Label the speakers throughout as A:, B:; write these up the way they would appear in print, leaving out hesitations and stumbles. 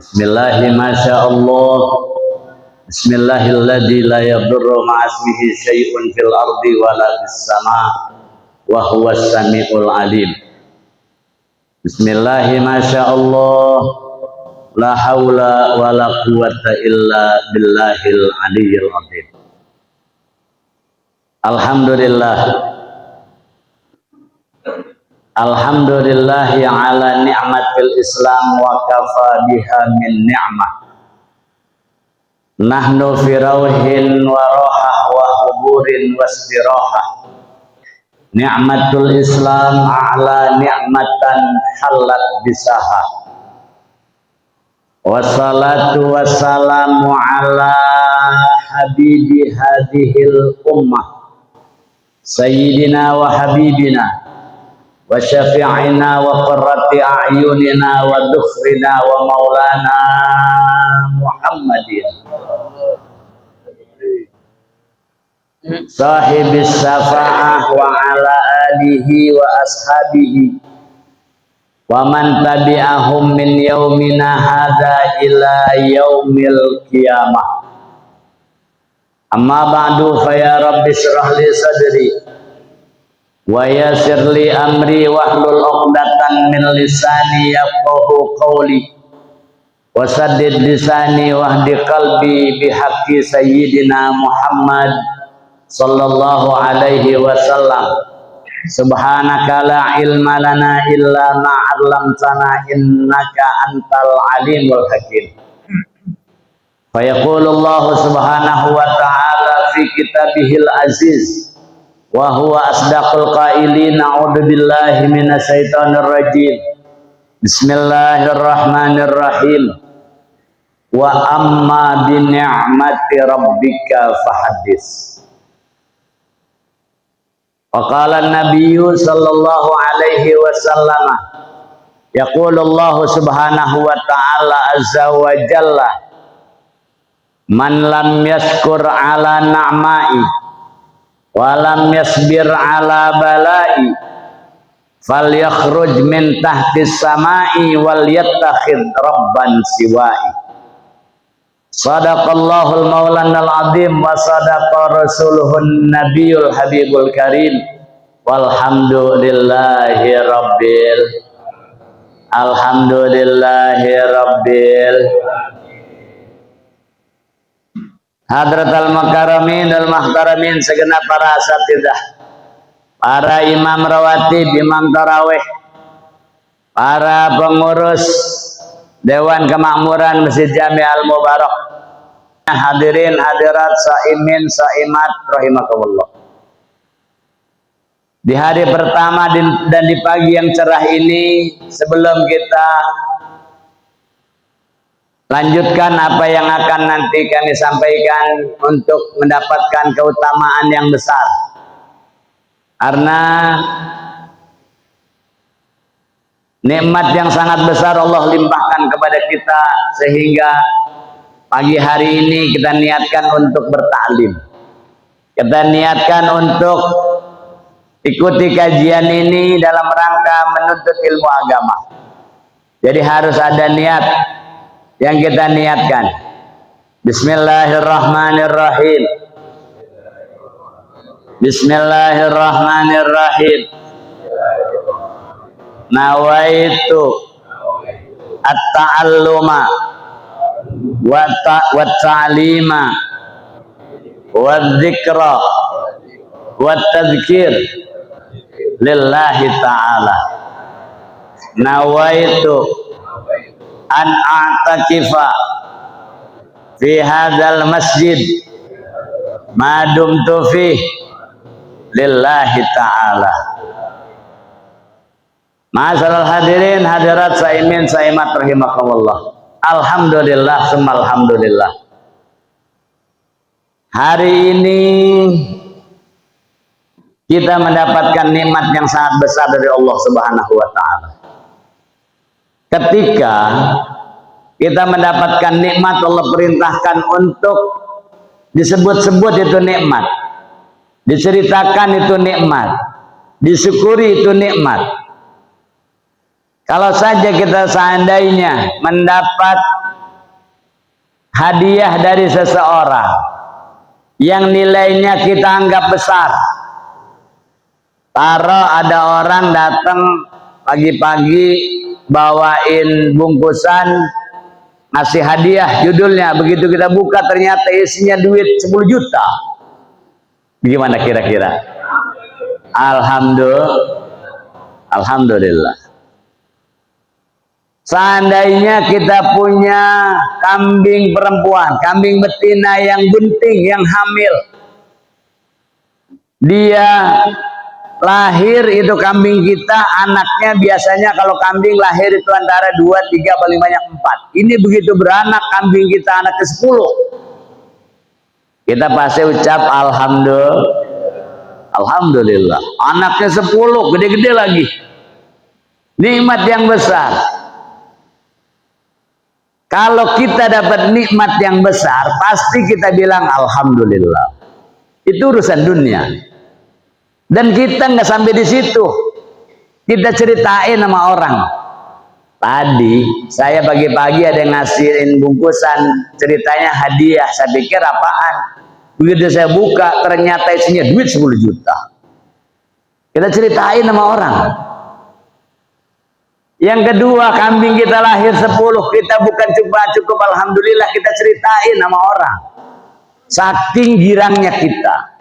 A: Bismillahi masyaallah. Bismillahilladzi la yadurru ma'asmihi syai'un fil ardi wala fis sama' wa huwas samiul alim. Bismillahi masyaallah. La haula wala quwwata illa billahil aliyyil azim. Alhamdulillah. Alhamdulillahi ala ni'matil Islam wa kafa biha min ni'mah. Nahnu fi rawhin wa rohah wa huburin wa istirahah. Ni'matul Islam a'la ni'matan halat bisaha. Wassalatu wassalamu ala habibi hadhil ummah sayyidina wa habibina wa syafi'ina wa qurrati a'yunina wa dukhrina wa maulana Muhammadin sahibis syafa'ah wa ala alihi wa ashabihi wa man tabi'ahum min yaumina hadza ila yaumil qiyamah. Amma ba'du fa ya rabbi shrah li sadri wa yassir li amri wahlul 'uqdatam min lisani yafqahu qawli wa saddid lisani wahdi qalbi bihaqqi sayyidina Muhammad sallallahu alaihi wasallam. Subhanaka la ilma lana illa ma 'allamtana innaka antal alimul hakim. Fa yaqulu Allah subhanahu wa ta'ala fi kitabihil aziz wa huwa asdaqul qailin. A'udzu billahi minasyaitonir rajim. Bismillahirrahmanirrahim. Wa amma bi ni'mati rabbika fahaddits. Wa qala an-nabiyyu sallallahu alaihi wasallam yaqulu Allah subhanahu wa ta'ala azza wa jalla man lam yashkur ala na'mai walam yasbir ala balai falyakhruj min tahtis samai wal yattakhid rabban siwai. Sadaqallahul maulanal azim wa sadaqa rasuluhun nabiyul habibul karim walhamdulillahi rabbil alhamdulillahi rabbil hadratal makaramin dan mahtaramin, segenap para asatidzah, para imam rawatib, imam tarawih, para pengurus Dewan Kemakmuran Masjid Jami Al Mubarak, hadirin hadirat saimin saimat rahimakumullah. Di hari pertama dan di pagi yang cerah ini, sebelum kita lanjutkan apa yang akan nanti kami sampaikan untuk mendapatkan keutamaan yang besar, karena nikmat yang sangat besar Allah limpahkan kepada kita, sehingga pagi hari ini kita niatkan untuk bertaklim, kita niatkan untuk ikuti kajian ini dalam rangka menuntut ilmu agama. Jadi harus ada niat yang kita niatkan. Bismillahirrahmanirrahim. Bismillahirrahmanirrahim. Nawaitu at-ta'alluma wa ta'lima wa dzikra wa tadzkir lillahi ta'ala. Nawaitu an a'takifa fi hadzal masjid ma dumtu fi lillahi ta'ala. Ma'asyiral hadirin hadirat saimin saimat rahimakumullah. Alhamdulillah summa alhamdulillah. Hari ini kita mendapatkan nikmat yang sangat besar dari Allah Subhanahu wa taala. Ketika kita mendapatkan nikmat, Allah perintahkan untuk disebut-sebut itu nikmat, diceritakan itu nikmat, disyukuri itu nikmat. Kalau saja kita seandainya mendapat hadiah dari seseorang yang nilainya kita anggap besar. Taruh ada orang datang pagi-pagi bawain bungkusan ngasih hadiah, judulnya begitu kita buka ternyata isinya duit 10 juta. Gimana kira-kira? Alhamdulillah. Seandainya kita punya kambing perempuan, kambing betina yang bunting, yang hamil, dia lahir, itu kambing kita, anaknya biasanya kalau kambing lahir itu antara 2, 3, paling banyak 4. Ini begitu beranak kambing kita anak ke-10, kita pasti ucap Alhamdulillah. Anaknya 10, gede-gede lagi, nikmat yang besar. Kalau kita dapat nikmat yang besar, pasti kita bilang Alhamdulillah. Itu urusan dunia. Dan kita nggak sampai di situ. Kita ceritain sama orang. Tadi saya pagi-pagi ada yang ngasihin bungkusan, ceritanya hadiah. Saya pikir apaan? Begitu saya buka, ternyata isinya duit 10 juta. Kita ceritain sama orang. Yang kedua, kambing kita lahir 10, kita bukan cukup Alhamdulillah, kita ceritain sama orang. Saking girangnya kita,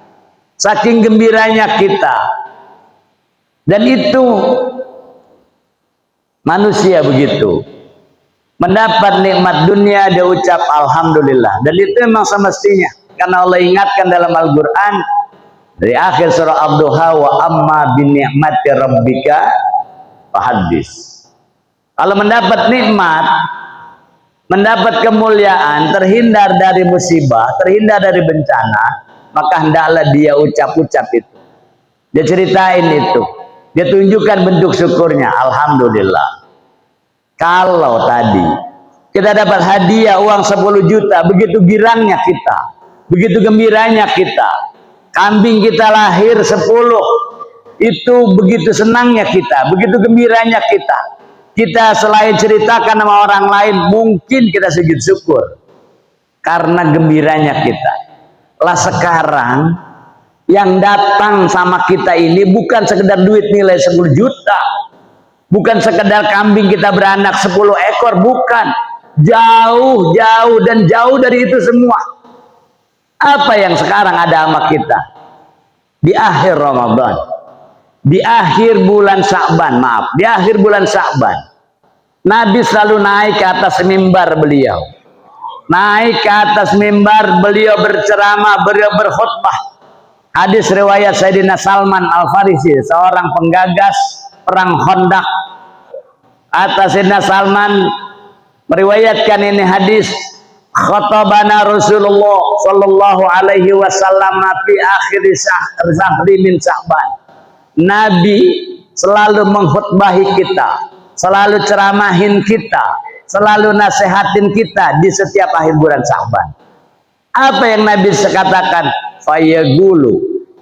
A: saking gembiranya kita. Dan itu manusia begitu. Mendapat nikmat dunia dia ucap Alhamdulillah. Dan itu memang semestinya. Karena Allah ingatkan dalam Al-Quran dari akhir surah Ad-Duha, wa amma bi ni'mati rabbika fahaddits. Kalau mendapat nikmat, mendapat kemuliaan, terhindar dari musibah, terhindar dari bencana, maka hendaklah dia ucap-ucap itu. Dia ceritain itu. Dia tunjukkan bentuk syukurnya. Alhamdulillah. Kalau tadi kita dapat hadiah uang 10 juta, begitu girangnya kita, begitu gembiranya kita. Kambing kita lahir 10, itu begitu senangnya kita, begitu gembiranya kita. Kita selain ceritakan sama orang lain, mungkin kita sujud syukur karena gembiranya kita. Lah sekarang yang datang sama kita ini bukan sekedar duit nilai 10 juta, bukan sekedar kambing kita beranak 10 ekor, bukan. Jauh dan jauh dari itu semua. Apa yang sekarang ada sama kita? Di akhir Ramadan, di akhir bulan Sya'ban, di akhir bulan Sya'ban, Nabi selalu naik ke atas mimbar beliau. Naik ke atas mimbar beliau berceramah, beliau berkhutbah. Hadis riwayat Sayyidina Salman Al-Farisi, seorang penggagas perang Khandaq. Atas Sayyidina Salman meriwayatkan ini hadis, khatabana Rasulullah sallallahu alaihi wasallam fi akhir sahri min Sya'ban. Nabi selalu mengkhutbahi kita, selalu ceramahin kita, selalu nasihatin kita di setiap akhir bulan Sya'ban. Apa yang Nabi katakan? Fayaqulu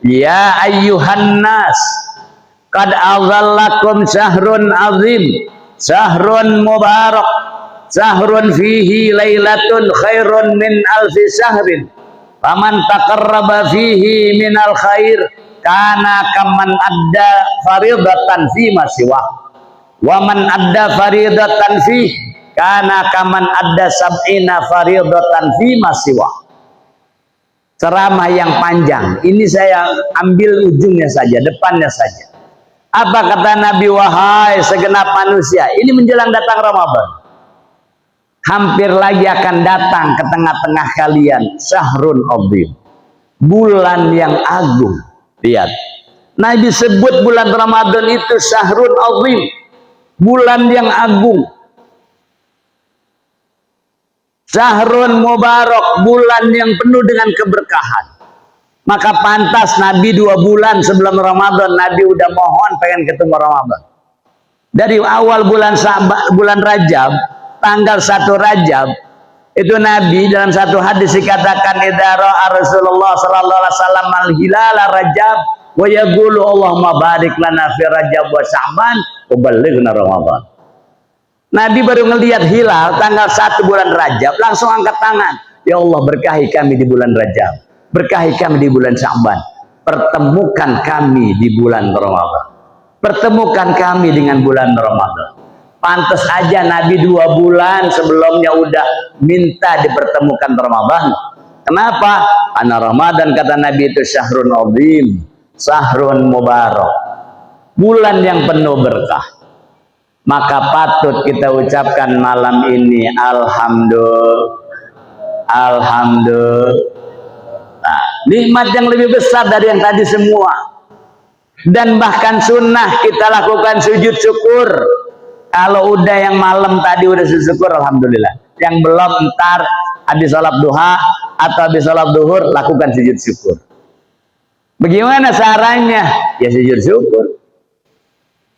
A: ya ayyuhan nas qad adzallakum syahrun azim, syahrun mubarak, syahrun fihi lailatun khairun min alfi syahrin, faman taqarraba fihi minal khair kana kaman adda faridatan fi masiwah, wa man adda faridatan fi kana kaman adda sab'ina faridatan fi masiwah. Ceramah yang panjang ini saya ambil ujungnya saja, depannya saja. Apa kata Nabi? Wahai segenap manusia, ini menjelang datang Ramadan, hampir lagi akan datang ke tengah-tengah kalian syahrun azim, bulan yang agung. Lihat, Nabi sebut bulan Ramadan itu syahrun azim, bulan yang agung. Syahrun mubarak, bulan yang penuh dengan keberkahan. Maka pantas Nabi 2 bulan sebelum Ramadan Nabi udah mohon pengen ketemu Ramadan. Dari awal bulan bulan Rajab, tanggal 1 Rajab, itu Nabi dalam satu hadis dikatakan idza ra'a Rasulullah sallallahu alaihi wasallam al-hilal Rajab wa yaqulu Allahumma barik lana fi Rajab wa Sya'ban wa ballighna Ramadan. Nabi baru ngelihat hilal tanggal 1 bulan Rajab, langsung angkat tangan. Ya Allah, berkahi kami di bulan Rajab, berkahi kami di bulan Sya'ban, pertemukan kami di bulan Ramadan, pertemukan kami dengan bulan Ramadan. Pantas aja Nabi 2 bulan sebelumnya udah minta dipertemukan Ramadan. Kenapa? Karena Ramadan kata Nabi itu syahrun azim, syahrun mubarak, bulan yang penuh berkah. Maka patut kita ucapkan malam ini alhamdulillah, nikmat yang lebih besar dari yang tadi semua. Dan bahkan sunnah kita lakukan sujud syukur. Kalau udah yang malam tadi udah sujud syukur, alhamdulillah. Yang belum, ntar habis sholat duha atau habis sholat duhur lakukan sujud syukur. Bagaimana caranya? Ya sujud syukur.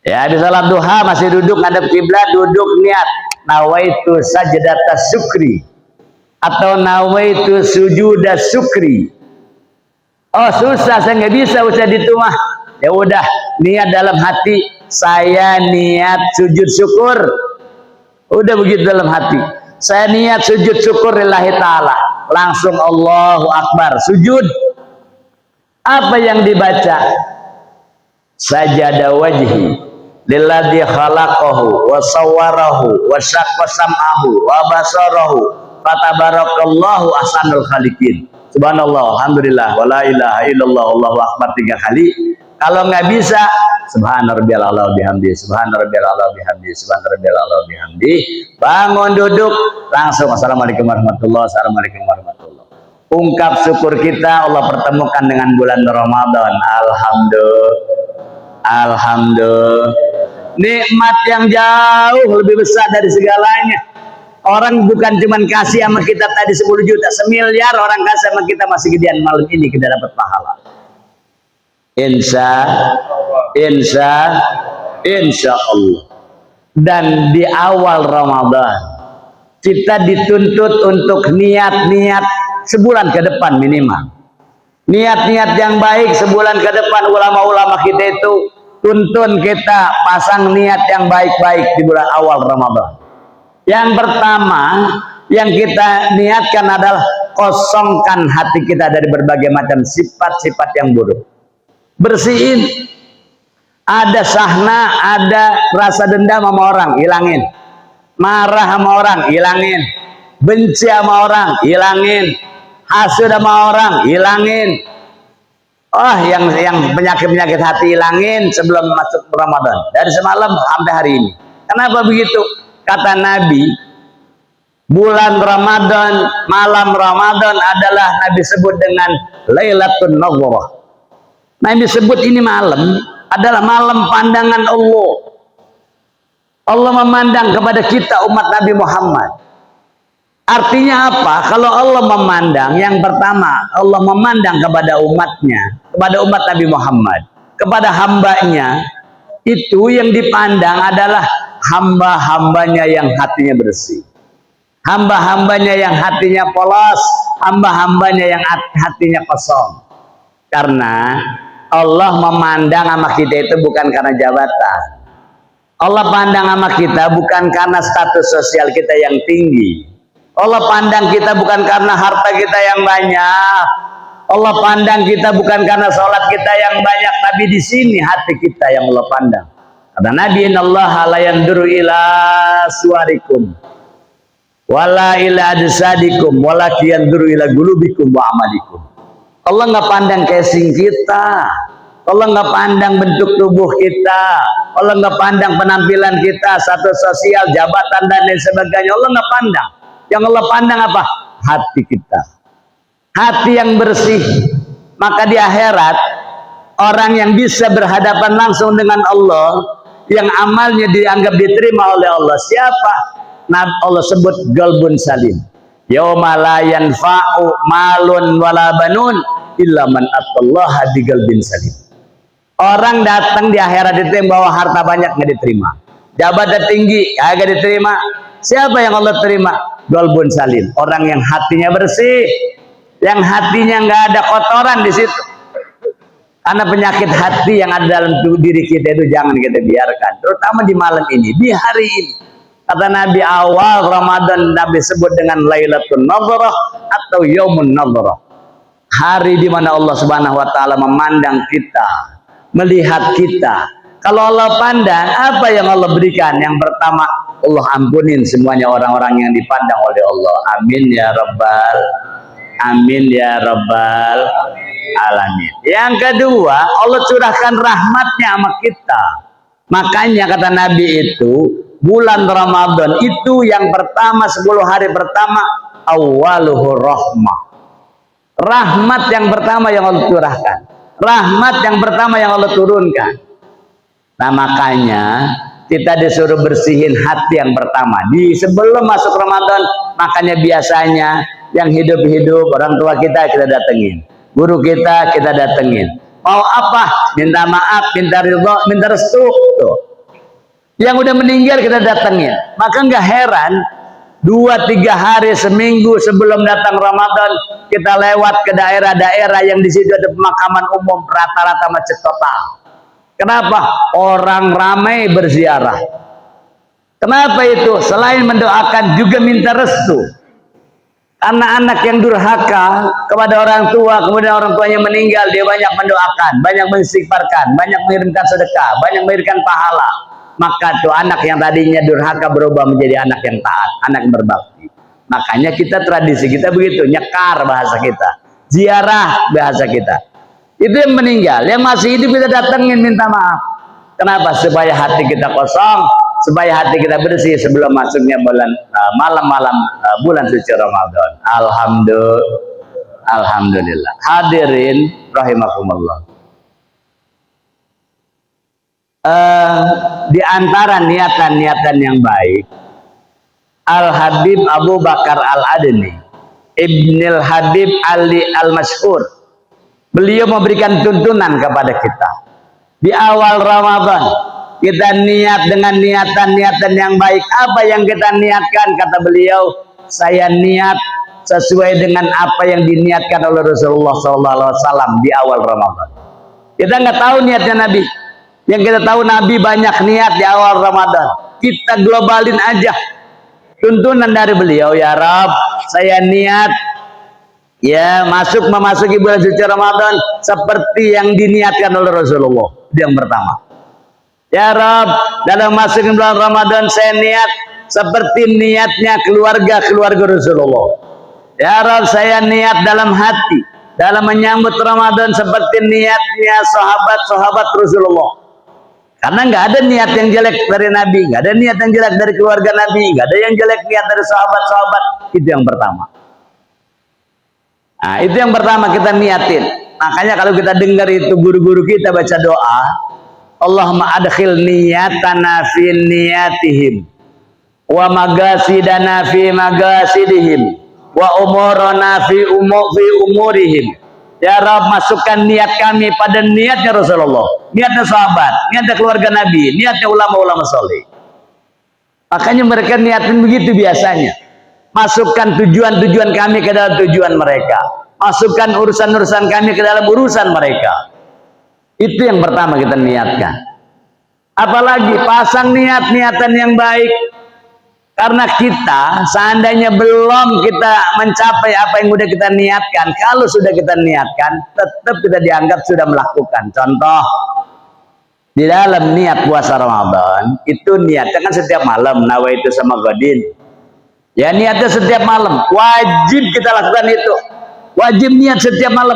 A: Ya habis sholat duha masih duduk ngadep kiblat, duduk niat nawaitu sajdata syukri atau nawaitu sujuda syukri. Oh susah, saya nggak bisa usah ditumah. Ya udah, niat dalam hati, saya niat sujud syukur. Udah begitu dalam hati, saya niat sujud syukur lillahi ta'ala. Langsung Allahu Akbar, sujud. Apa yang dibaca? Sajada wajhi lilladzi khalaqahu wa sawwarahu wa syaqqa sam'ahu wa basarahu fatabarakallahu ahsanul khaliqin. Subhanallah, alhamdulillah, wala ilaha illallah, Allahu akbar 3 kali. Kalau nggak bisa, subhana rabbiyal a'la bihamdi, subhana rabbiyal a'la bihamdi, subhana rabbiyal a'la bihamdi. Bangun duduk, langsung assalamualaikum warahmatullahi wabarakatuh, assalamualaikum warahmatullahi wabarakatuh. Ungkap syukur kita Allah pertemukan dengan bulan Ramadan. Alhamdulillah. Nikmat yang jauh lebih besar dari segalanya. Orang bukan cuma kasih sama kita tadi 10 juta, 1 miliar orang kasih sama kita, masih gedean malam ini kita dapat pahala. Insya Allah. Dan di awal Ramadan kita dituntut untuk niat-niat sebulan ke depan minimal. Niat-niat yang baik sebulan ke depan. Ulama-ulama kita itu tuntun kita pasang niat yang baik-baik di bulan awal Ramadan. Yang pertama yang kita niatkan adalah kosongkan hati kita dari berbagai macam sifat-sifat yang buruk. Bersihin. Ada sahna, ada rasa dendam sama orang, hilangin. Marah sama orang, hilangin. Benci sama orang, hilangin. Hasud sama orang, hilangin. Oh, yang penyakit-penyakit hati hilangin sebelum masuk Ramadan. Dari semalam sampai hari ini. Kenapa begitu? Kata Nabi, bulan Ramadan, malam Ramadan adalah Nabi sebut dengan Lailatul Nadhrah. Nabi sebut ini malam adalah malam pandangan Allah. Allah memandang kepada kita umat Nabi Muhammad. Artinya apa? Kalau Allah memandang, yang pertama Allah memandang kepada umatnya, kepada umat Nabi Muhammad, kepada hambanya. Itu yang dipandang adalah hamba-hambanya yang hatinya bersih, hamba-hambanya yang hatinya polos, hamba-hambanya yang hatinya kosong. Karena Allah memandang sama kita itu bukan karena jabatan. Allah pandang sama kita bukan karena status sosial kita yang tinggi. Allah pandang kita bukan karena harta kita yang banyak. Allah pandang kita bukan karena sholat kita yang banyak, tapi di sini hati kita yang Allah pandang. Kata Nabi, innallaha la yanzuru ila suwarikum wala ila ajsadikum walakin yanzuru ila qulubikum wa amalikum. Allah nggak pandang casing kita, Allah nggak pandang bentuk tubuh kita, Allah nggak pandang penampilan kita, status sosial, jabatan dan lain sebagainya. Allah nggak pandang. Yang Allah pandang apa? Hati kita, hati yang bersih. Maka di akhirat orang yang bisa berhadapan langsung dengan Allah, yang amalnya dianggap diterima oleh Allah, siapa? Nah, Allah sebut qalbun salim. Yauma la yanfa'u malun wala banun illa man atallaha biqalbin salim. Orang datang di akhirat itu yang bawa harta banyak nggak diterima, jabatan tinggi kagak diterima. Siapa yang Allah terima? Qalbun salim, orang yang hatinya bersih, yang hatinya nggak ada kotoran di situ. Karena penyakit hati yang ada dalam diri kita itu jangan kita biarkan, terutama di malam ini, di hari ini. Kata Nabi, awal Ramadan Nabi sebut dengan Lailatul Nadhrah atau Yaumun Nadhrah. Hari di mana Allah Subhanahu wa taala memandang kita, melihat kita. Kalau Allah pandang, apa yang Allah berikan? Yang pertama, Allah ampunin semuanya orang-orang yang dipandang oleh Allah. Amin ya rabbal, amin ya rabbal alamin. Yang kedua, Allah curahkan rahmatnya sama kita. Makanya kata Nabi itu, bulan Ramadan itu yang pertama, 10 hari pertama, awaluhu rahmah. Rahmat yang pertama yang Allah curahkan, rahmat yang pertama yang Allah turunkan. Nah makanya kita disuruh bersihin hati yang pertama di sebelum masuk Ramadan. Makanya biasanya yang hidup-hidup, orang tua kita datengin, guru kita datengin. Mau apa? Minta maaf, minta ridho, minta restu. Tuh. Yang udah meninggal kita datengin. Maka nggak heran 2-3 hari seminggu sebelum datang Ramadan kita lewat ke daerah-daerah yang di situ ada pemakaman umum, rata-rata macet total. Kenapa? Orang ramai berziarah. Kenapa itu? Selain mendoakan juga minta restu. Anak-anak yang durhaka kepada orang tua, kemudian orang tuanya meninggal, dia banyak mendoakan, banyak mengistighfarkan, banyak mengirimkan sedekah, banyak mengirimkan pahala. Maka tuh anak yang tadinya durhaka berubah menjadi anak yang taat, anak yang berbakti. Makanya kita tradisi kita begitu, nyekar bahasa kita, ziarah bahasa kita. Itu yang meninggal, yang masih hidup kita datengin minta maaf. Kenapa? Supaya hati kita kosong, supaya hati kita bersih sebelum masuknya bulan malam-malam bulan suci Ramadan. Alhamdulillah. Hadirin rahimakumullah. Di antara niatan-niatan yang baik, Al-Habib Abu Bakar Al-Adni Ibnul Habib Ali Al-Masyhur, beliau memberikan tuntunan kepada kita di awal Ramadan. Kita niat dengan niatan-niatan yang baik. Apa yang kita niatkan? Kata beliau, saya niat sesuai dengan apa yang diniatkan oleh Rasulullah SAW di awal Ramadan. Kita nggak tahu niatnya Nabi. Yang kita tahu Nabi banyak niat di awal Ramadan. Kita globalin aja tuntunan dari beliau. Ya Rabb, saya niat ya memasuki bulan suci Ramadan seperti yang diniatkan oleh Rasulullah. Itu yang pertama. Ya Rabb, dalam masuk bulan Ramadan saya niat seperti niatnya keluarga Rasulullah. Ya Rabb, saya niat dalam hati dalam menyambut Ramadan seperti niatnya sahabat-sahabat Rasulullah. Karena nggak ada niat yang jelek dari Nabi, nggak ada niat yang jelek dari keluarga Nabi, nggak ada yang jelek niat dari sahabat-sahabat. Itu yang pertama. Nah, itu yang pertama kita niatin. Makanya kalau kita dengar itu guru-guru kita baca doa, Allahumma adkhil niyatana fi niyatihim, wa magasidana fi magasidihim, wa umurana fi umurihim. Ya Rabb, masukkan niat kami pada niatnya Rasulullah, niatnya sahabat, niatnya keluarga Nabi, niatnya ulama-ulama soleh. Makanya mereka niatin begitu biasanya. Masukkan tujuan-tujuan kami ke dalam tujuan mereka. Masukkan urusan-urusan kami ke dalam urusan mereka. Itu yang pertama kita niatkan. Apalagi pasang niat-niatan yang baik. Karena kita seandainya belum kita mencapai apa yang sudah kita niatkan, kalau sudah kita niatkan, tetap kita dianggap sudah melakukan. Contoh, di dalam niat puasa Ramadan, itu niatnya kan setiap malam, nawaitu sama godin. Ya niatnya setiap malam, wajib kita lakukan itu. Wajib niat setiap malam.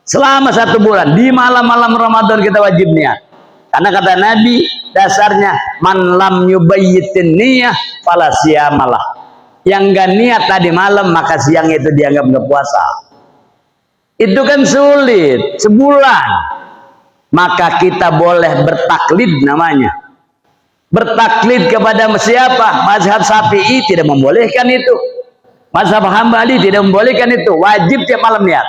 A: Selama 1 bulan, di malam-malam Ramadan kita wajib niat. Karena kata Nabi, dasarnya man lam yubayyitin niyah fala siyamalah. Yang gak niat tadi malam maka siang itu dianggap nggak puasa. Itu kan sulit, sebulan. Maka kita boleh bertaklid namanya. Bertaklid kepada siapa? Mazhab Syafi'i tidak membolehkan itu. Mazhab Hambali tidak membolehkan itu. Wajib tiap malam niat.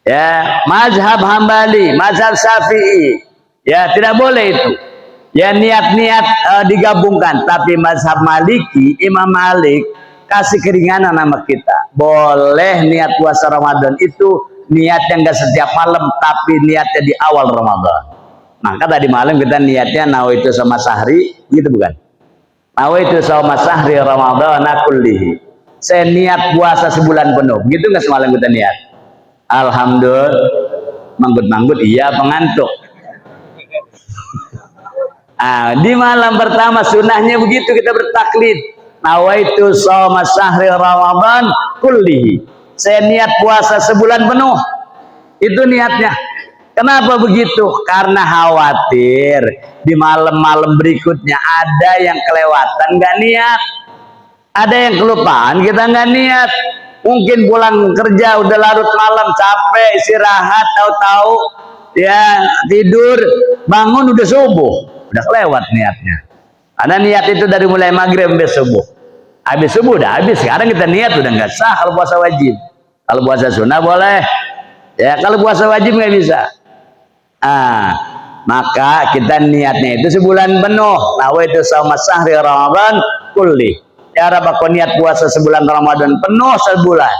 A: Ya, mazhab Hambali, mazhab Syafi'i, ya tidak boleh itu. Ya niat-niat digabungkan. Tapi mazhab Maliki, Imam Malik kasih keringanan nama kita. Boleh niat puasa Ramadan itu niatnya enggak setiap malam, tapi niatnya di awal Ramadan. Maka tadi malam kita niatnya nawaitu sama sahri, gitu bukan? Nawaitu shauma sahri ramadhana kullihi. Saya niat puasa sebulan penuh. Begitu nggak semalam kita niat? Alhamdulillah. Manggut-manggut iya pengantuk. Di malam pertama sunnahnya begitu kita bertaklid. Nawaitu shauma sahri ramadhan kullihi. Saya niat puasa sebulan penuh. Itu niatnya. Kenapa begitu? Karena khawatir di malam-malam berikutnya ada yang kelewatan nggak niat, ada yang kelupaan kita nggak niat. Mungkin pulang kerja udah larut malam, capek istirahat, tahu-tahu ya tidur, bangun udah subuh, udah kelewat niatnya. Ada niat itu dari mulai maghrib sampai subuh. Habis subuh udah habis. Sekarang kita niat udah nggak sah kalau puasa wajib. Kalau puasa sunnah boleh. Ya kalau puasa wajib nggak bisa. Maka kita niatnya itu sebulan penuh. Nawaitu shauma sahri ramadhan kulli. Ya Rabb, aku niat puasa sebulan Ramadan penuh sebulan.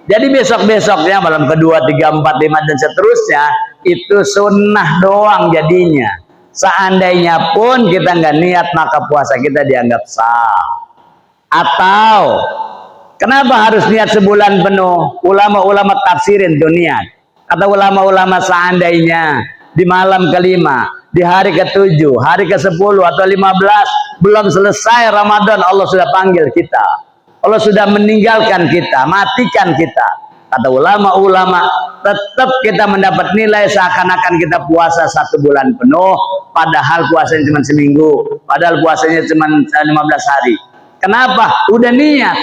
A: Jadi besok-besoknya malam kedua, 3, 4, 5 dan seterusnya itu sunnah doang jadinya. Seandainya pun kita nggak niat maka puasa kita dianggap sah. Atau kenapa harus niat sebulan penuh? Ulama-ulama tafsirin tuh niat. Kata ulama-ulama seandainya di malam kelima, di hari ke-7, hari ke-10 atau 15 belum selesai Ramadan, Allah sudah panggil kita, Allah sudah meninggalkan kita, matikan kita. Kata ulama-ulama, tetap kita mendapat nilai seakan-akan kita puasa 1 bulan penuh, padahal puasanya cuma seminggu, padahal puasanya cuma 15 hari. Kenapa? Udah niat.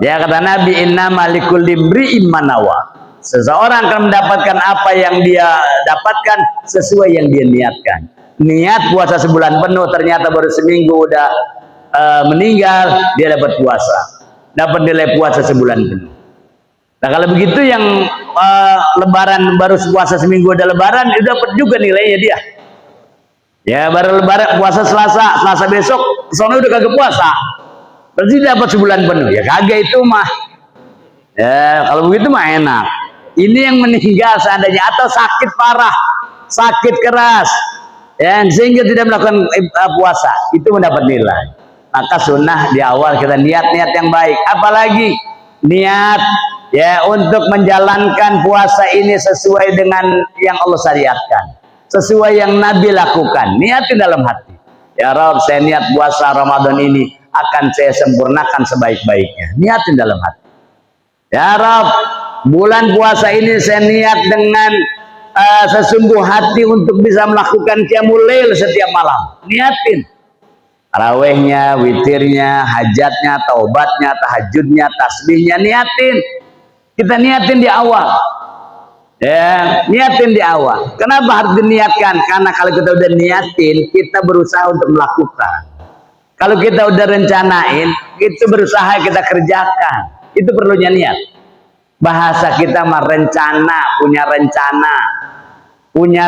A: Ya kata Nabi, innamal likulli imri'in ma nawa. Seseorang akan mendapatkan apa yang dia dapatkan sesuai yang dia niatkan. Niat puasa sebulan penuh, ternyata baru seminggu udah meninggal, dia dapat puasa, dapat nilai puasa sebulan penuh. Nah kalau begitu yang lebaran baru puasa seminggu udah lebaran, dia dapat juga nilainya dia. Ya baru lebaran puasa Selasa besok, soalnya udah kagak puasa, berarti dapat sebulan penuh. Ya kagak itu mah. Ya kalau begitu mah enak. Ini yang meninggal seandainya atau sakit parah, sakit keras, ya, sehingga tidak melakukan puasa, itu mendapat nilai. Maka sunnah di awal kita niat-niat yang baik. Apalagi niat ya untuk menjalankan puasa ini sesuai dengan yang Allah syariatkan, sesuai yang Nabi lakukan. Niatin dalam hati. Ya Rabb, saya niat puasa Ramadan ini akan saya sempurnakan sebaik-baiknya. Niatin dalam hati. Ya Rabb, bulan puasa ini saya niat dengan sesungguh hati untuk bisa melakukan qiyamul lail setiap malam. Niatin. Tarawihnya, witirnya, hajatnya, taubatnya, tahajudnya, tasbihnya, niatin. Kita niatin di awal. Ya, niatin di awal. Kenapa harus diniatkan? Karena kalau kita udah niatin, kita berusaha untuk melakukan. Kalau kita udah rencanain, itu berusaha kita kerjakan. Itu perlunya niat. Bahasa kita mah rencana, punya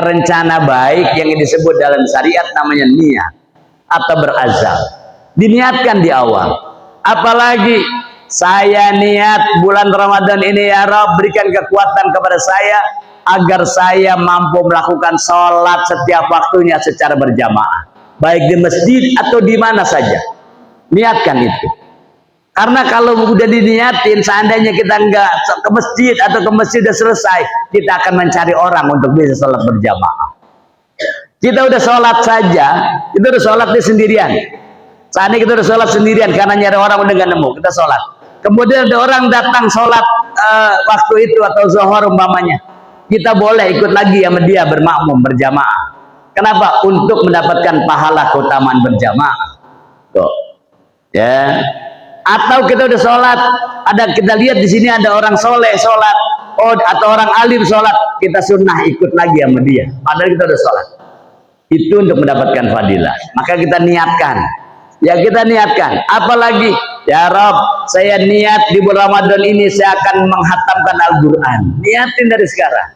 A: rencana baik yang disebut dalam syariat namanya niat atau berazam. Diniatkan di awal. Apalagi saya niat bulan Ramadan ini ya Rabb, berikan kekuatan kepada saya agar saya mampu melakukan sholat setiap waktunya secara berjamaah, baik di masjid atau di mana saja. Niatkan itu. Karena kalau udah diniatin, seandainya kita nggak ke masjid atau ke masjid udah selesai, kita akan mencari orang untuk bisa sholat berjamaah. Kita udah sholat saja, kita udah sholat di sendirian. Seandainya kita udah sholat sendirian karena nyari orang udah nggak nemu, kita sholat. Kemudian ada orang datang sholat waktu itu atau zuhur umpamanya, kita boleh ikut lagi sama dia bermakmum berjamaah. Kenapa? Untuk mendapatkan pahala keutamaan berjamaah. Tuh, ya. Atau kita udah sholat, kita lihat di sini ada orang soleh sholat, atau orang alim sholat, kita sunnah ikut lagi sama dia. Padahal kita udah sholat. Itu untuk mendapatkan fadilah. Maka kita niatkan. Ya kita niatkan. Apalagi, ya Rabb, saya niat di bulan Ramadan ini saya akan menghatamkan Al-Quran. Niatin dari sekarang.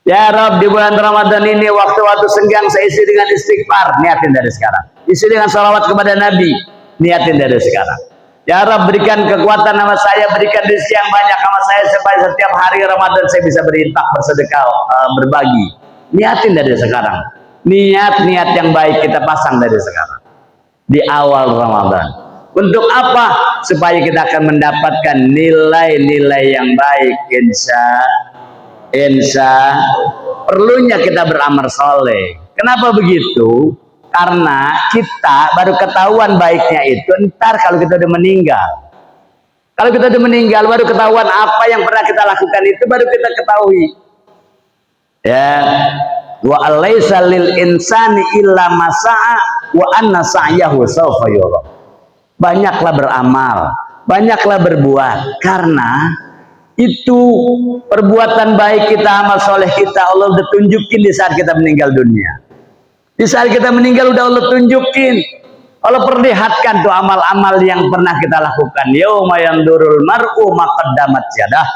A: Ya Rabb, di bulan Ramadan ini waktu-waktu senggang saya isi dengan istighfar. Niatin dari sekarang. Isi dengan salawat kepada Nabi. Niatin dari sekarang. Ya Rabb, berikan kekuatan nama saya, berikan rezeki yang banyak sama saya supaya setiap hari Ramadan saya bisa berinfak, bersedekah, berbagi. Niatin dari sekarang. Niat-niat yang baik kita pasang dari sekarang. di awal Ramadan. Untuk apa? Supaya kita akan mendapatkan nilai-nilai yang baik. Insya perlunya kita beramal soleh. Kenapa begitu? Karena kita baru ketahuan baiknya itu ntar kalau kita udah meninggal. Kalau kita udah meninggal baru ketahuan apa yang pernah kita lakukan itu baru kita ketahui. Ya, wa alaysa lil insani illa masa'a wa anna sa'yahu sawfa yura. Banyaklah beramal, banyaklah berbuat, karena itu perbuatan baik kita, amal soleh kita Allah udah tunjukin di saat kita meninggal dunia. Di saat kita meninggal udah Allah tunjukin, Allah perlihatkan tuh amal-amal yang pernah kita lakukan. Yauma yandurul mar'u ma qaddamat yadah.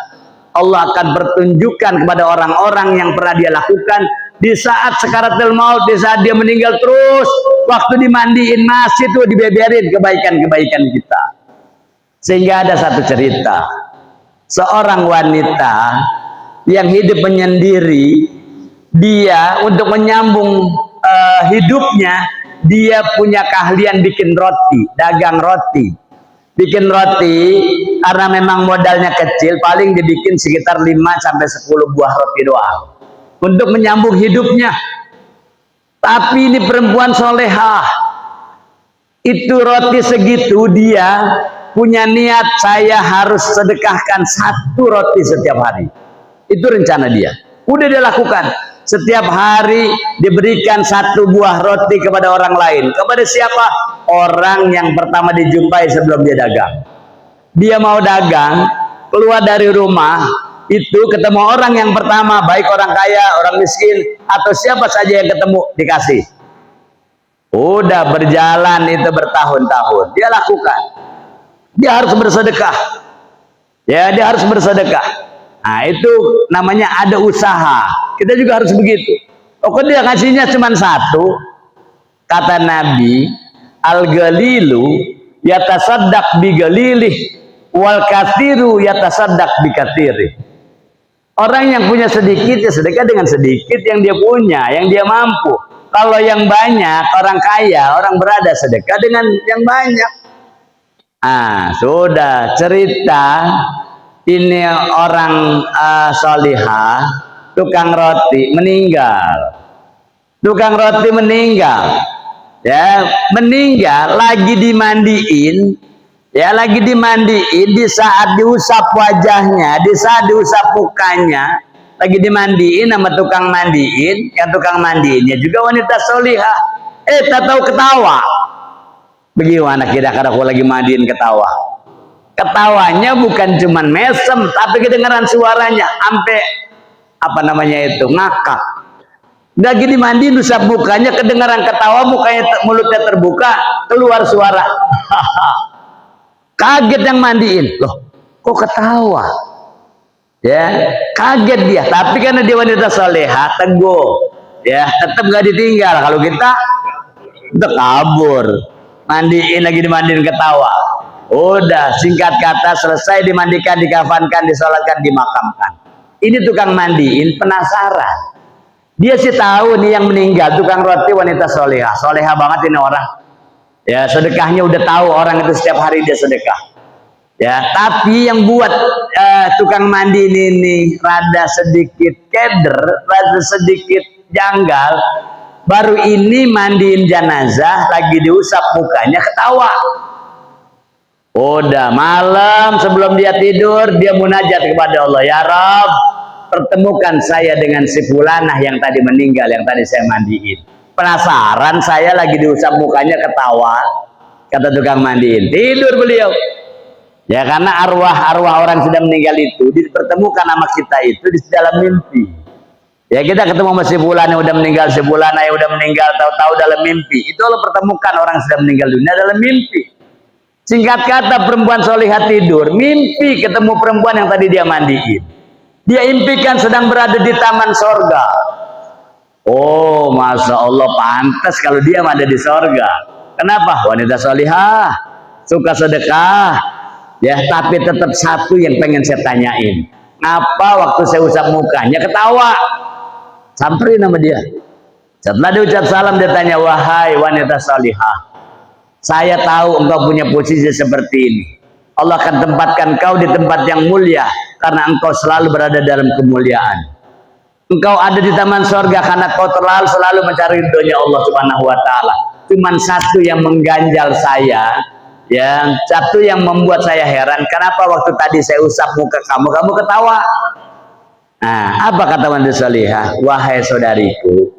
A: Allah akan pertunjukkan kepada orang-orang yang pernah dia lakukan di saat sekaratul maut, di saat dia meninggal, terus waktu dimandiin masih tuh dibeberin kebaikan-kebaikan kita. Sehingga ada satu cerita, seorang wanita yang hidup menyendiri, dia untuk menyambung hidupnya, dia punya keahlian bikin roti, dagang roti. Bikin roti karena memang modalnya kecil, paling dibikin sekitar 5 sampai 10 buah roti doang untuk menyambung hidupnya. Tapi ini perempuan solehah, itu roti segitu dia punya niat, saya harus sedekahkan 1 roti setiap hari. Itu rencana dia, udah dia lakukan. Setiap hari diberikan 1 buah roti kepada orang lain. Kepada siapa? Orang yang pertama dijumpai sebelum dia dagang. Dia mau dagang, keluar dari rumah, itu ketemu orang yang pertama, baik orang kaya, orang miskin, atau siapa saja yang ketemu, dikasih. Udah berjalan itu bertahun-tahun, dia lakukan. Dia harus bersedekah. Ya, dia harus bersedekah. Nah, itu namanya ada usaha. Kita juga harus begitu. Oh, kok dia ngasihnya cuma 1? Kata Nabi, al-galilu yatasaddaq bigalilih wal kathiru yatasaddaq bikathirih. Orang yang punya sedikit ya sedekah dengan sedikit yang dia punya, yang dia mampu. Kalau yang banyak, orang kaya, orang berada, sedekah dengan yang banyak. Ah, sudah cerita ini orang solihah, tukang roti meninggal. Tukang roti meninggal. Ya, meninggal lagi dimandiin. Ya, lagi dimandiin, di saat diusap wajahnya, di saat diusap mukanya, lagi dimandiin sama tukang mandiin, yang tukang mandiinnya juga wanita solihah. Tak tahu ketawa. Bagaimana kira-kira kalau lagi mandiin ketawa? Ketawanya bukan cuman mesem, tapi kedengaran suaranya sampai apa namanya itu, ngakak. Lagi dimandiin, usap mukanya, kedengaran ketawa, mukanya mulutnya terbuka, keluar suara. Kaget yang mandiin, loh kok ketawa? Ya, kaget dia. Tapi karena dia wanita soleha, teguh, ya tetap gak ditinggal. Kalau kita udah kabur, mandiin, lagi dimandiin ketawa. Udah, singkat kata, selesai dimandikan, dikafankan, disolatkan, dimakamkan. Ini tukang mandiin penasaran. Dia sih tahu nih yang meninggal tukang roti wanita soleha, soleha banget ini orang. Ya, sedekahnya udah tahu orang itu setiap hari dia sedekah. Ya, tapi yang buat tukang mandiin ini rada sedikit keder, rada sedikit janggal. Baru ini mandiin jenazah, lagi diusap mukanya, ketawa. Udah malam sebelum dia tidur, dia munajat kepada Allah, ya Rabb, pertemukan saya dengan si fulanah yang tadi meninggal, yang tadi saya mandiin. Penasaran, saya lagi diusap mukanya, ketawa. Kata tukang mandiin, tidur beliau. Ya, karena arwah-arwah orang sudah meninggal itu dipertemukan sama kita itu di dalam mimpi. Ya, kita ketemu sama si fulanah yang udah meninggal, si fulanah yang udah meninggal, tahu-tahu dalam mimpi. Itu Allah pertemukan orang sudah meninggal dunia dalam mimpi. Singkat kata, perempuan solihah tidur, mimpi ketemu perempuan yang tadi dia mandiin. Dia impikan sedang berada di taman sorga. Oh, Masya Allah, pantas kalau dia ada di sorga. Kenapa? Wanita solihah, suka sedekah. Ya, tapi tetap satu yang pengen saya tanyain. Ngapa waktu saya usap mukanya ketawa? Samperin nama dia. Setelah diucap salam, dia tanya, wahai wanita solihah, Saya tahu engkau punya posisi seperti ini. Allah akan tempatkan kau di tempat yang mulia karena engkau selalu berada dalam kemuliaan. Engkau ada di taman sorga karena kau selalu mencari ridhonya Allah Subhanahu wa taala. Cuman satu yang mengganjal saya, ya, satu yang membuat saya heran, kenapa waktu tadi saya usap muka kamu, kamu ketawa? Nah, apa kata Wanita Salihah? Wahai saudariku,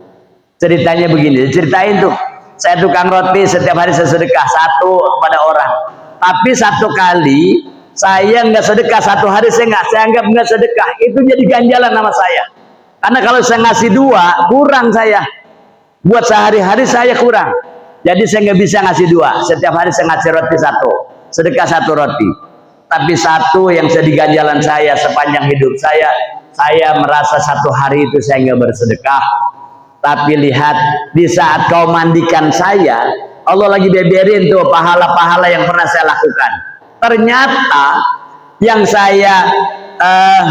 A: ceritanya begini, ceritain tuh. Saya tukang roti, setiap hari saya sedekah satu kepada orang. Tapi satu kali saya nggak sedekah, satu hari saya anggap nggak sedekah, itu jadi ganjalan nama saya. Karena kalau saya ngasih dua, kurang saya. Buat sehari-hari saya kurang. Jadi saya nggak bisa ngasih dua. Setiap hari saya ngasih roti satu, sedekah satu roti. Tapi satu yang jadi ganjalan saya sepanjang hidup saya merasa satu hari itu saya nggak bersedekah. Tapi lihat, di saat kau mandikan saya, Allah lagi beberin tuh pahala-pahala yang pernah saya lakukan. Ternyata yang saya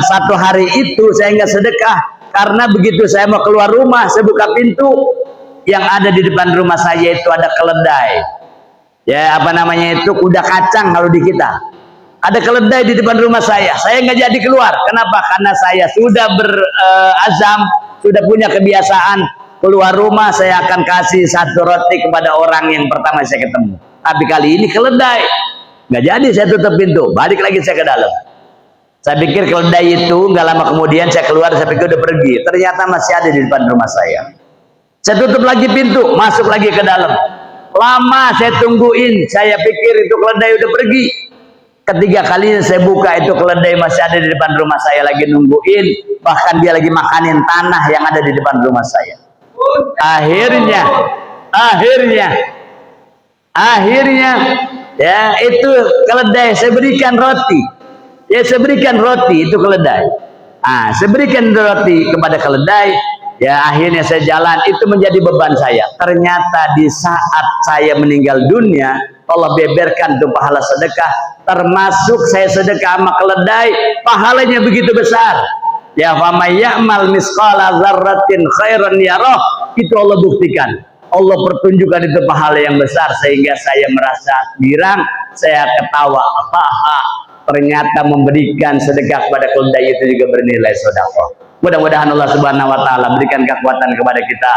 A: satu hari itu saya nggak sedekah, karena begitu saya mau keluar rumah, saya buka pintu, yang ada di depan rumah saya itu ada keledai. Ya, apa namanya itu, kuda kacang kalau di kita. Ada keledai di depan rumah saya nggak jadi keluar. Kenapa? Karena saya sudah berazam, sudah punya kebiasaan, keluar rumah saya akan kasih satu roti kepada orang yang pertama saya ketemu. Tapi kali ini keledai, nggak jadi saya tutup pintu, balik lagi saya ke dalam. Saya pikir keledai itu nggak lama kemudian saya keluar, saya pikir udah pergi. Ternyata masih ada di depan rumah saya. Saya tutup lagi pintu, masuk lagi ke dalam. Lama saya tungguin, saya pikir itu keledai udah pergi. Ketiga kalinya saya buka, itu keledai masih ada di depan rumah saya lagi nungguin, bahkan dia lagi makanin tanah yang ada di depan rumah saya. Akhirnya ya itu keledai saya berikan roti. Ya saya berikan roti itu keledai. Saya berikan roti kepada keledai. Ya akhirnya saya jalan, itu menjadi beban saya. Ternyata di saat saya meninggal dunia, Allah beberkan tuh pahala sedekah, termasuk saya sedekah sama keledai, pahalanya begitu besar. Ya, faman ya'mal misqala dzarratin khairan yarah, itu Allah buktikan. Allah pertunjukkan itu pahala yang besar sehingga saya merasa girang, saya ketawa. Ternyata memberikan sedekah kepada keledai itu juga bernilai sedekah. Mudah-mudahan Allah Subhanahu wa taala berikan kekuatan kepada kita,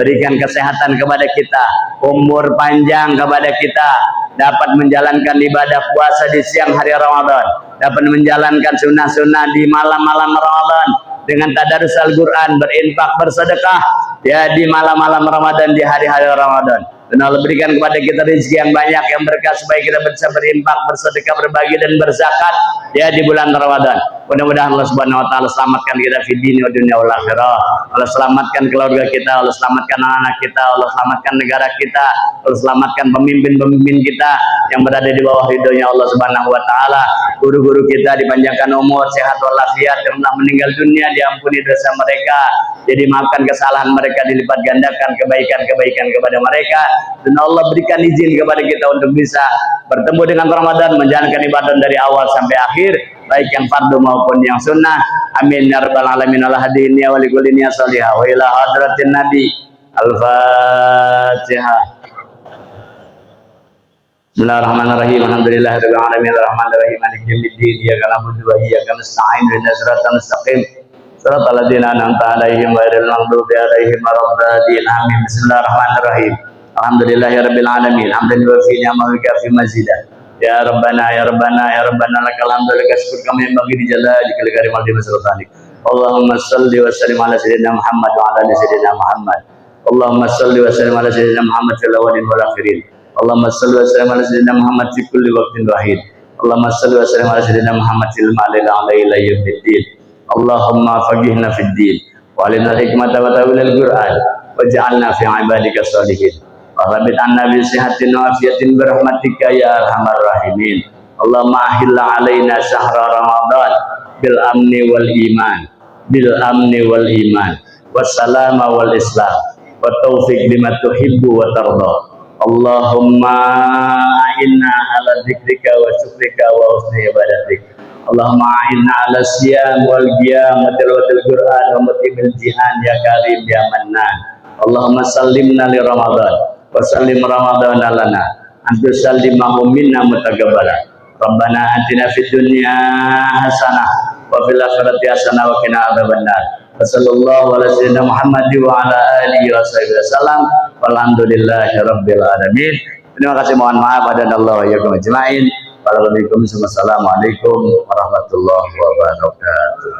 A: berikan kesehatan kepada kita, umur panjang kepada kita, dapat menjalankan ibadah puasa di siang hari Ramadan, dapat menjalankan sunnah-sunnah di malam-malam Ramadan dengan tadarus Al-Quran, berinfak, bersedekah ya di malam-malam Ramadan, di hari-hari Ramadan. Dan Allah berikan kepada kita rezeki yang banyak, yang berkah, supaya kita bisa berinfak, bersedekah, berbagi dan berzakat ya di bulan Ramadan. Mudah-mudahan Allah Subhanahu wa taala selamatkan kita di dunia wal akhirah. Allah selamatkan keluarga kita, Allah selamatkan anak-anak kita, Allah selamatkan negara kita, Allah selamatkan pemimpin-pemimpin kita yang berada di bawah ridhonya Allah Subhanahu wa taala. Guru-guru kita dipanjangkan umur, sehat walafiat, yang telah meninggal dunia diampuni dosa mereka, jadi maafkan kesalahan mereka, dilipat gandakan kebaikan-kebaikan kepada mereka, dan Allah berikan izin kepada kita untuk bisa bertemu dengan Ramadan, menjalankan ibadah dari awal sampai akhir, baik yang fardu maupun yang sunnah. Amin ya rabbal alamin. Ala hadiniya wa likuliniya salihah wa ila hadratin nabi. Al-Fatihah. Bismillahirrahmanirrahim. Alhamdulillahirabbil alamin arrahmanir rahim maliki yaumiddin iyyaka na'budu wa iyyaka nasta'in ihdinas siratal mustaqim siratal ladzina an'amta 'alaihim ghairil maghdubi 'alaihim waladdallin. Amin. Bismillahirrahmanirrahim. Alhamdulillahirabbil alamin hamdan yuwaffi ni'amahu wa yukafi mazidah. Ya Rabbana ya Rabbana ya Rabbana lakal hamdu laka syukur kama yanbaghi li jalalika li karimati wajhika. Allahumma shalli wa sallim ala sayyidina Muhammad wa ala ali sayyidina Muhammad. Allahumma shalli wa sallim ala sayyidina Muhammad fil awwalin wal akhirin. Allahumma shalli wa sallim ala sayyidina Muhammad fi kulli waqtin wahid. Allahumma shalli wa sallim ala sayyidina Muhammad fil ma'lil a'la ila yaumiddin. Allahumma faqihna fid din wa alimna hikmata wa tawil al-Qur'an waj'alna fi ibadika shalihin. Rabbit anna bi sihatin wa afiyatin birahmatika ya arhamar rahimin. Allahumma ahilla alaina syahra Ramadan bil amni wal iman wassalama wal islam wa taufiq lima tuhibbu wa tarda. Allahumma inna ala dzikrika wa syukrika wa husni ibadatik. Allahumma inna ala siyam wal qiyam wa tilawatil Qur'an wa mutimil jihan ya karim ya mannan. Allahumma sallimna li Ramadan wa sallim Ramadan lana antus sallimahu minna mutaqabbala. Rabbana atina fid dunya hasanah wa fil akhirati hasanah wa qina adzabannar. Wassallallahu ala sayyidina Muhammad wa ala alihi washabihi wasallam. Walhamdulillahi rabbil alamin. Terima kasih, mohon maaf ada Allah ya ajmain. Wassalamualaikum warahmatullahi wabarakatuh.